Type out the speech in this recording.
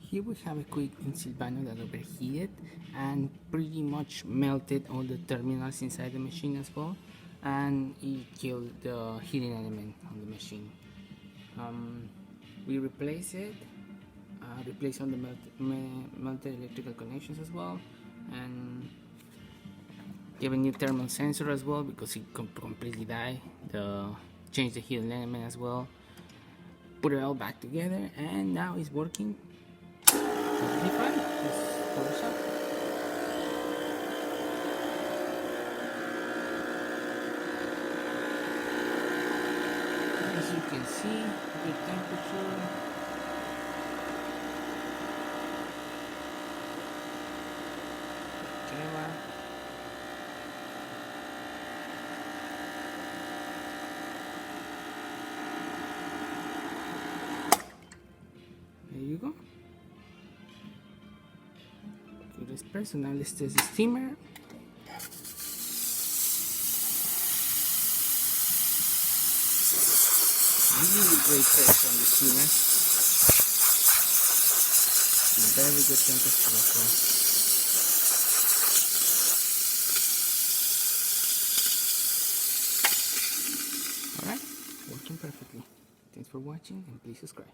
Here we have a quick Silvano that overheated and pretty much melted all the terminals inside the machine as well, and it killed the heating element on the machine. We replace it, replace all the melted electrical connections as well, and give a new thermal sensor as well because it completely died. Change the heating element as well. Put it all back together, and now it's working perfectly fine. Let's close up. As you can see, good temperature. Camera. There you go. Good espresso. Now let's test the steamer. Really great pressure on the steamer. Very good temperature as well. Alright, working perfectly. Thanks for watching and please subscribe.